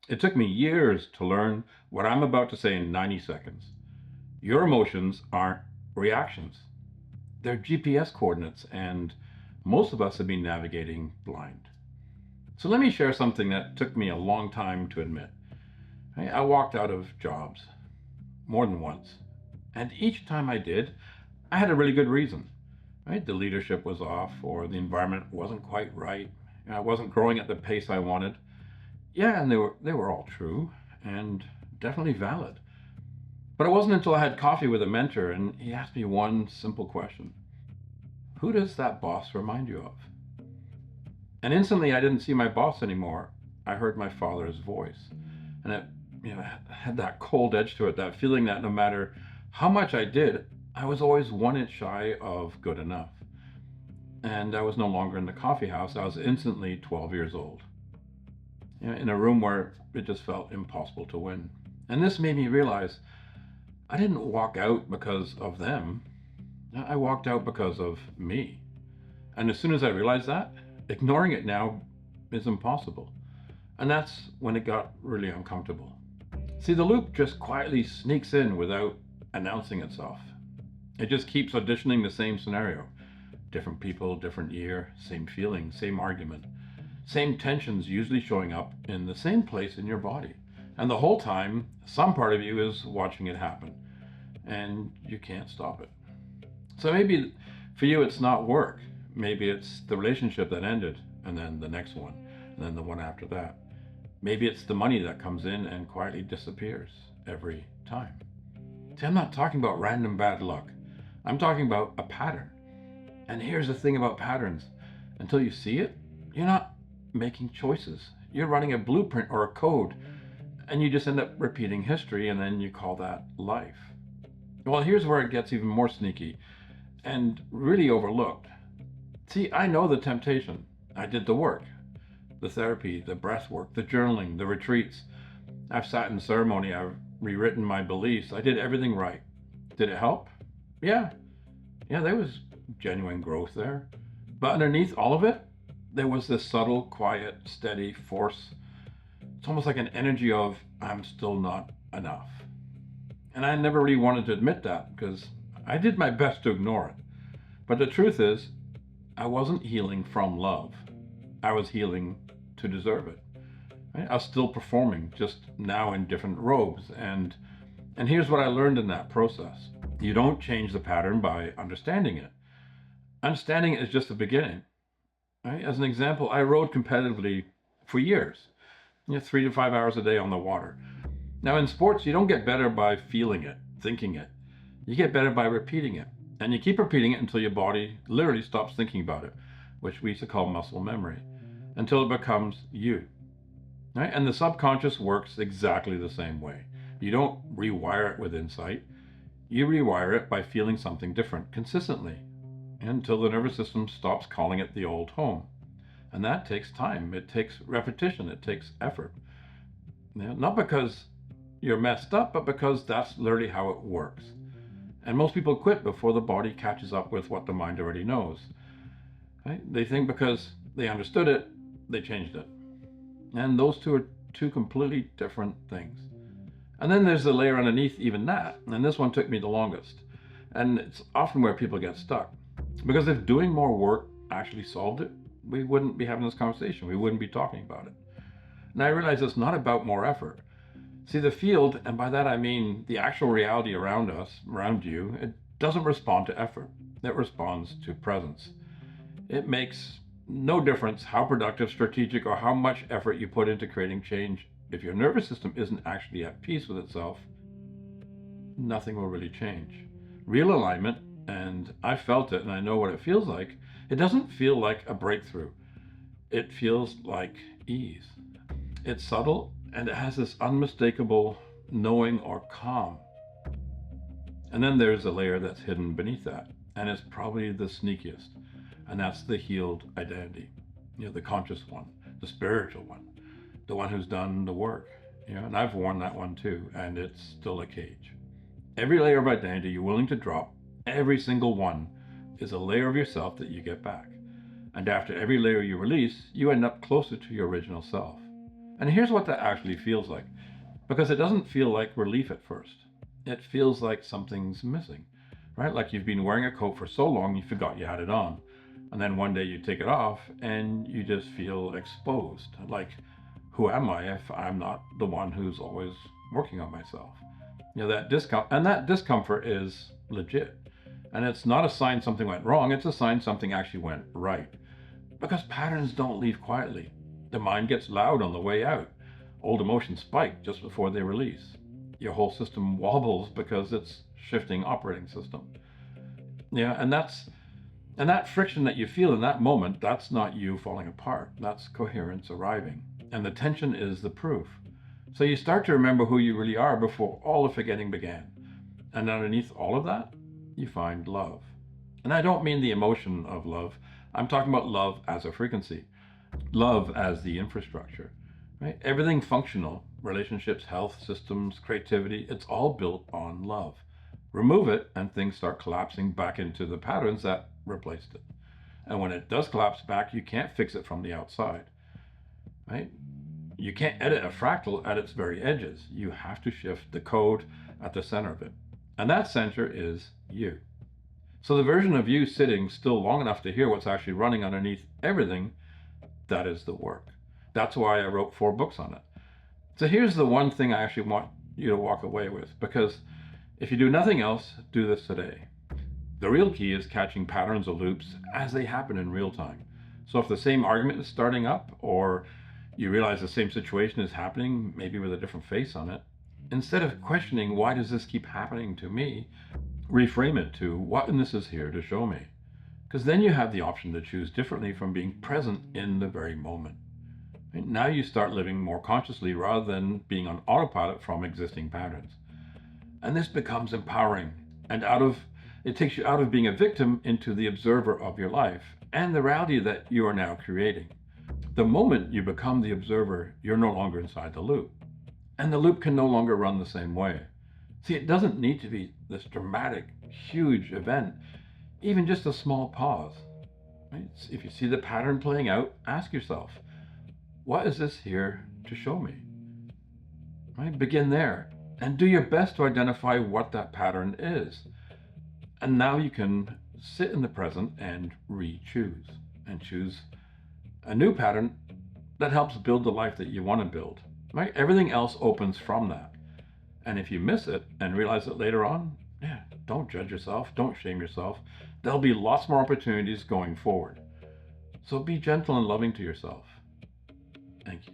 It took me years to learn what I'm about to say in 90 seconds. Your emotions aren't reactions. They're GPS coordinates, and most of us have been navigating blind. So let me share something that took me a long time to admit. I walked out of jobs more than once, and each time I did, I had a really good reason. Right? The leadership was off, or the environment wasn't quite right. I wasn't growing at the pace I wanted. Yeah, and they were all true and definitely valid. But it wasn't until I had coffee with a mentor and he asked me one simple question: who does that boss remind you of? And instantly I didn't see my boss anymore. I heard my father's voice. And it, had that cold edge to it, that feeling that no matter how much I did, I was always 1 inch shy of good enough. And I was no longer in the coffee house. I was instantly 12 years old, in a room where it just felt impossible to win. And this made me realize I didn't walk out because of them. I walked out because of me. And as soon as I realized that, ignoring it now is impossible. And that's when it got really uncomfortable. See, the loop just quietly sneaks in without announcing itself. It just keeps auditioning the same scenario. Different people, different year, same feeling, same argument, same tensions usually showing up in the same place in your body. And the whole time, some part of you is watching it happen, and you can't stop it. So maybe for you, it's not work. Maybe it's the relationship that ended, and then the next one, and then the one after that. Maybe it's the money that comes in and quietly disappears every time. See, I'm not talking about random bad luck. I'm talking about a pattern. And here's the thing about patterns: until you see it, you're not making choices. You're running a blueprint or a code, and you just end up repeating history, and then you call that life. Well, here's where it gets even more sneaky and really overlooked. See, I know the temptation. I did the work: the therapy, the breath work, the journaling, the retreats. I've sat in ceremony, I've rewritten my beliefs. I did everything right. Did it help? Yeah. Yeah, there was genuine growth there. But underneath all of it, there was this subtle, quiet, steady force. It's almost like an energy of, I'm still not enough. And I never really wanted to admit that because I did my best to ignore it. But the truth is, I wasn't healing from love. I was healing to deserve it. Right? I was still performing, just now in different robes. And here's what I learned in that process: you don't change the pattern by understanding it. Understanding it is just the beginning. Right? As an example, I rode competitively for years, 3 to 5 hours a day on the water. Now, in sports, you don't get better by feeling it, thinking it. You get better by repeating it. And you keep repeating it until your body literally stops thinking about it, which we used to call muscle memory, until it becomes you. Right? And the subconscious works exactly the same way. You don't rewire it with insight. You rewire it by feeling something different consistently until the nervous system stops calling it the old home. And that takes time. It takes repetition. It takes effort. Not because you're messed up, but because that's literally how it works. And most people quit before the body catches up with what the mind already knows. Right? They think because they understood it, they changed it. And those two are two completely different things. And then there's the layer underneath even that. And this one took me the longest. And it's often where people get stuck. Because if doing more work actually solved it, we wouldn't be having this conversation. We wouldn't be talking about it. And I realize it's not about more effort. See, the field, and by that I mean the actual reality around us, around you, it doesn't respond to effort. It responds to presence. It makes no difference how productive, strategic, or how much effort you put into creating change. If your nervous system isn't actually at peace with itself, nothing will really change. Real alignment, and I felt it and I know what it feels like, it doesn't feel like a breakthrough. It feels like ease. It's subtle and it has this unmistakable knowing or calm. And then there's a layer that's hidden beneath that, and it's probably the sneakiest, and that's the healed identity. The conscious one, the spiritual one, the one who's done the work. And I've worn that one too, and it's still a cage. Every layer of identity you're willing to drop, every single one, is a layer of yourself that you get back. And after every layer you release, you end up closer to your original self. And here's what that actually feels like, because it doesn't feel like relief at first. It feels like something's missing, right? Like you've been wearing a coat for so long you forgot you had it on. And then one day you take it off and you just feel exposed. Like, who am I if I'm not the one who's always working on myself? That discomfort is legit. And it's not a sign something went wrong, it's a sign something actually went right. Because patterns don't leave quietly. The mind gets loud on the way out. Old emotions spike just before they release. Your whole system wobbles because it's shifting operating system. Yeah, and that friction that you feel in that moment, that's not you falling apart. That's coherence arriving. And the tension is the proof. So you start to remember who you really are before all the forgetting began. And underneath all of that, you find love. And I don't mean the emotion of love. I'm talking about love as a frequency, love as the infrastructure, right? Everything functional, relationships, health, systems, creativity, it's all built on love. Remove it and things start collapsing back into the patterns that replaced it. And when it does collapse back, you can't fix it from the outside, right? You can't edit a fractal at its very edges. You have to shift the code at the center of it. And that center is you. So the version of you sitting still long enough to hear what's actually running underneath everything, that is the work. That's why I wrote 4 books on it. So here's the one thing I actually want you to walk away with, because if you do nothing else, do this today. The real key is catching patterns or loops as they happen in real time. So if the same argument is starting up, or you realize the same situation is happening, maybe with a different face on it, instead of questioning, why does this keep happening to me, reframe it to, what in this is here to show me? Because then you have the option to choose differently from being present in the very moment. And now you start living more consciously rather than being on autopilot from existing patterns. And this becomes empowering, and it takes you out of being a victim into the observer of your life and the reality that you are now creating. The moment you become the observer, you're no longer inside the loop. And the loop can no longer run the same way. See, it doesn't need to be this dramatic, huge event, even just a small pause. Right? If you see the pattern playing out, ask yourself, what is this here to show me? Right? Begin there and do your best to identify what that pattern is. And now you can sit in the present and re-choose and choose a new pattern that helps build the life that you want to build. Right? Everything else opens from that. And if you miss it and realize it later on, don't judge yourself, don't shame yourself. There'll be lots more opportunities going forward. So be gentle and loving to yourself. Thank you.